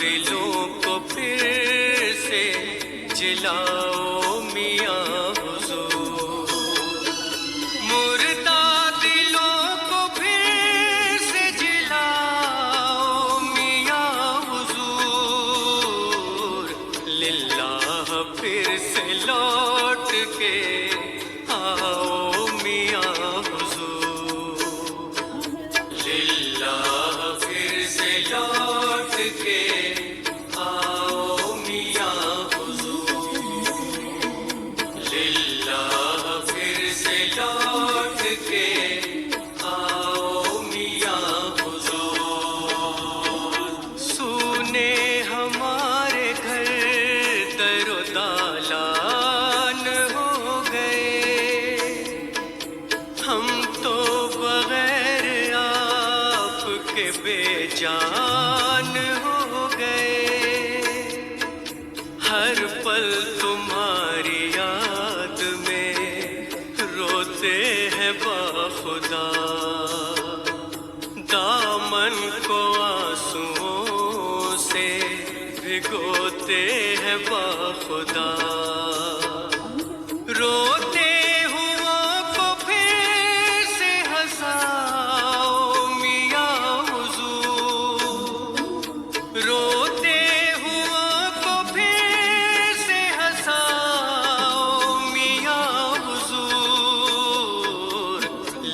دلوں کو پھر سے جلاؤ میاں حضور، مردہ دلوں کو پھر سے جلاؤ میاں حضور، للہ پھر سے لوٹ کے آؤ میاں حضور، للہ پھر سے لوٹ کے آؤ میاں حضور، للہ پھر سے لوٹ کے آؤ میاں حضور، سونے ہمارے گھر در و دالان ہو گئے، ہم تو بغیر آپ کے بے جان ہو گئے، ہر پل تمہاری یاد میں روتے ہیں باخدا، دامن کو آنسوؤں سے بھگوتے ہیں باخدا، روتے ہوا کو پھر سے ہنساؤ میاں حضور، روتے ہوا کو پھر سے ہنساؤ میاں حضور،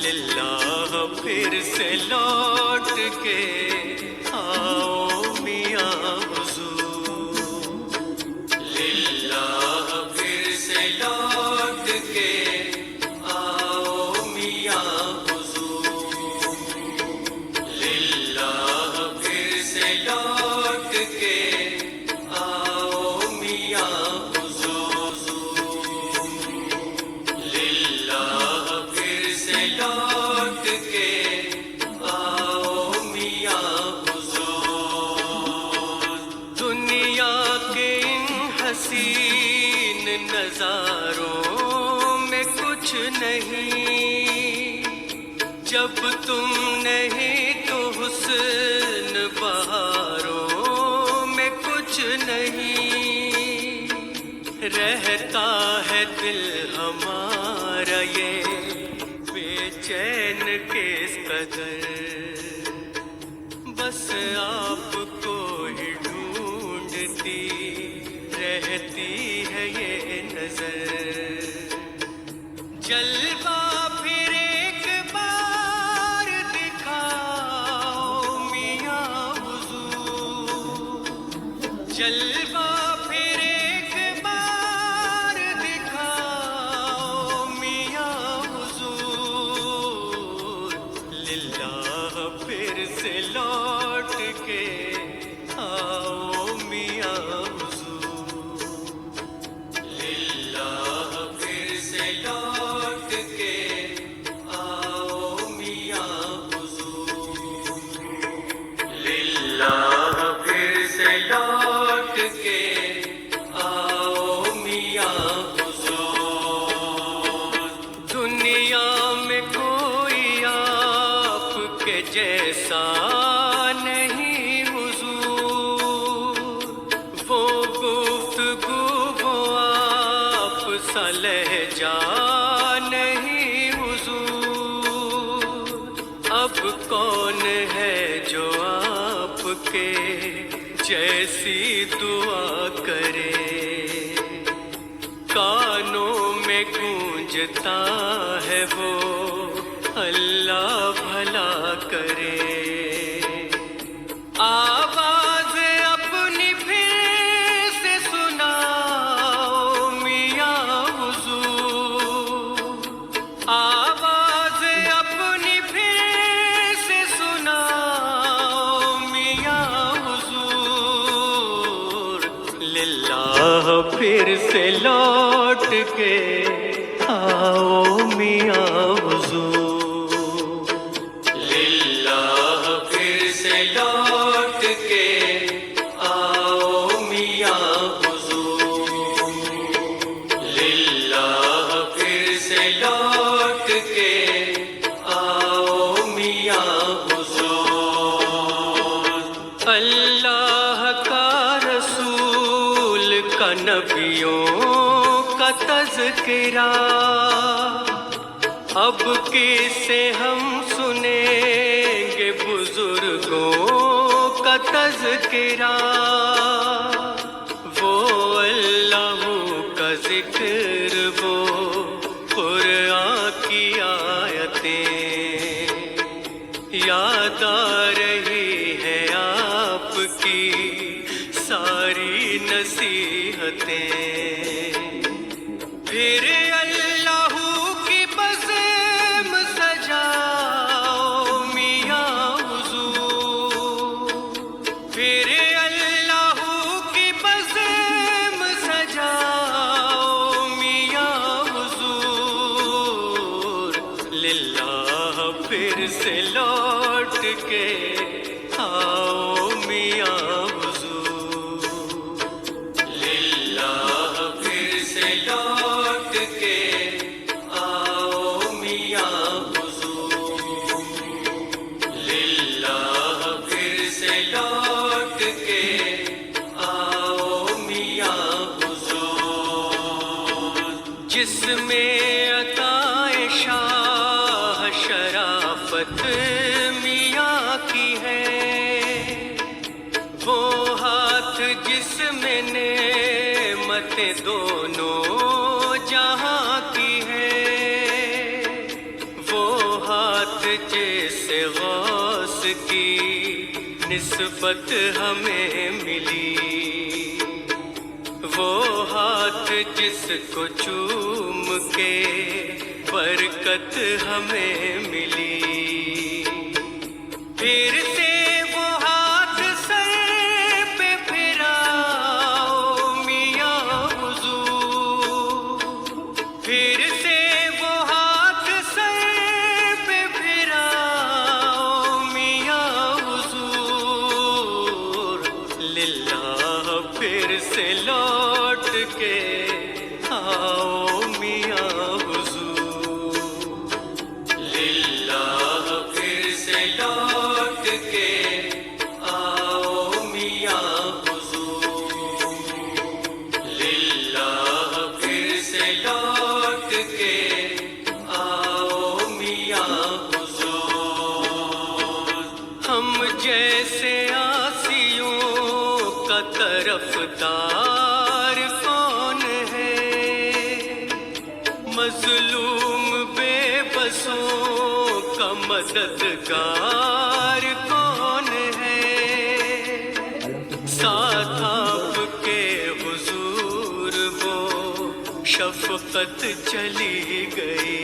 للہ پھر سے لوٹ کے آؤ میاں حضور، للہ پھر سے لوٹ کے آؤ میاں حضور، للہ پھر سے لوٹ کے آؤ میاں حضور، للہ پھر سے لوٹ کے آؤ میاں حضور، دنیا کے ان حسین نظاروں میں کچھ نہیں، جب تم نہیں تو حسن بہاروں میں کچھ نہیں، رہتا ہے دل ہمارا یہ بے چین کس قدر، بس آپ کو ہی ڈھونڈتی رہتی ہے یہ نظر، جلوہ پھر ایک بار دکھاؤ میاں حضور، جلوہ پھر ایک بار دکھاؤ میاں حضور، للہ پھر سے لوٹ کے آؤ میاں حضور، للہ پھر سے لوٹ کے آؤ میاں حضور، للہ پھر سے لوٹ کے آؤ میاں حضور، دنیا میں کوئی آپ کے جیسا نہیں حضور، وہ گفتگو وہ آپ سا لہجہ نہیں حضور، اب کون ہے جو آپ کے جیسی دعا کرے، کانوں میں گونجتا ہے وہ اللہ بھلا کرے، آواز اپنی پھر سے سناؤ میاں حضور، آواز اپنی پھر سے سناؤ میاں حضور، للہ پھر سے لوٹ کے آؤ میاں حضور، للہ پھر سے لوٹ کے آؤ میاں حضور، للہ پھر سے لوٹ کے آؤ میاں حضور، اللہ کا کا نبیوں کا تذکرہ، اب کسے ہم سنیں گے بزرگوں کا تذکرہ، وہ اللہ کا ذکر، وہ قرآن کی آیتیں یاد آ رہی ہے آپ کی ساری نصیحتیں، پھر اللہ کی بزم سجاؤ میاں حضور، پھر اللہ کی بزم سجاؤ میاں حضور، للہ پھر سے لوٹ کے آؤ میاں حضور، للہ پھر سے لوٹ کے آؤ میاں حضور، للہ پھر سے لوٹ کے آؤ میاں حضور، جس میں عطائے شاہ شرافت میاں کی ہے، وہ ہاتھ جس میں نعمتیں دونوں جہاں کی ہے، وہ ہاتھ جس غوث کی نسبت ہمیں ملی، وہ ہاتھ جس کو چوم کے برکت ہمیں ملی، پھر سے وہ ہاتھ سر پہ پھراؤ میاں حضور، پھر سے وہ ہاتھ سر پہ پھراؤ میاں حضور، للہ پھر سے لوٹ کے آؤ میاں حضور، للہ پھر سے لوٹ کے آؤ میاں حضور، للہ پھر سے لوٹ کے آؤ میاں حضور، ہم جیسے عاصیوں کا طرفدار کون ہے، مظلوم بے بسوں کا مددگار کون ہے، ساتھ آپ کے حضور وہ شفقت چلی گئی،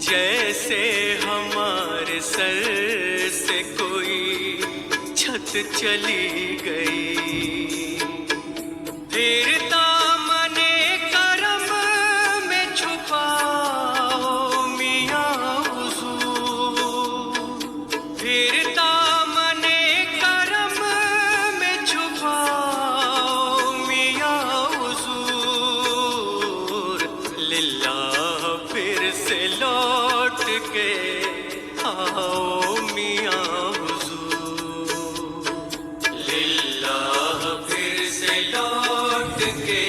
جیسے ہمارے سر سے کوئی چھت چلی گئی، پھر دامن کرم میں چھپاؤ میاں حضور، پھر دامن کرم میں چھپاؤ میاں حضور، للہ پھر سے لوٹ کے آؤ میاں حضور، للہ پھر سے لوٹ کے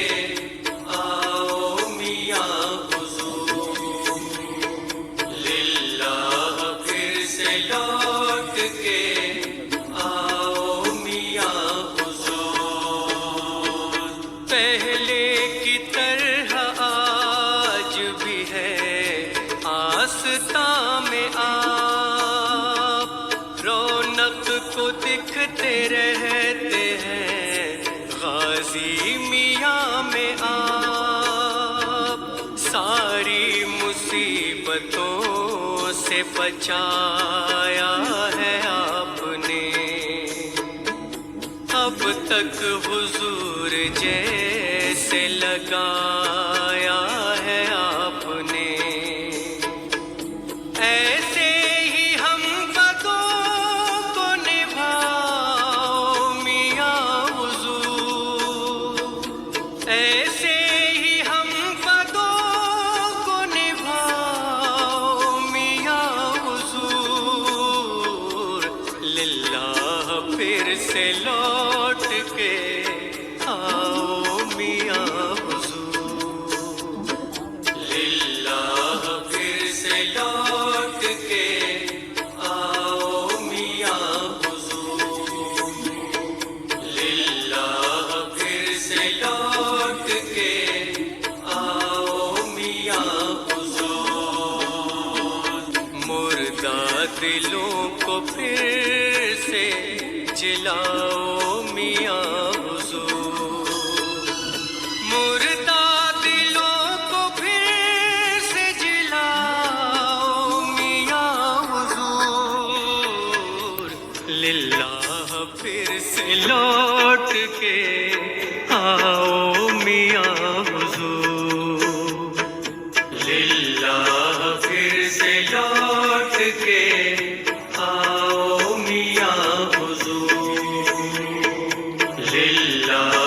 آؤ میاں حضور، للہ پھر سے لوٹ کے آؤ میاں حضور، پہلے کی طرح آج بھی ہے آستاں میں آپ، رونق کو دکھتے رہتے ہیں غازی میاں میں آپ، ساری مصیبتوں سے بچایا ہے آپ نے، اب تک حضور جیسے لگایا ہے آپ نے، ایسے ہی ہم بدوں کو نبھاؤ میاں حضور، ایسے ہی ہم بدوں کو نبھاؤ میاں حضور، للہ پھر سے لوٹ کے آؤ میاں حضور، للہ پھر سے لوٹ کے آؤ میاں حضور، للہ پھر سے لوٹ کے آؤ میاں حضور، مردہ دلوں کو پھر سے جلاؤ میاں حضور، مردہ دلوں کو پھر سے جلاؤ میاں حضور، للہ پھر سے لوٹ کے آؤ میاں حضور، للہ پھر سے لوٹ کے آؤ میاں حضور، للہ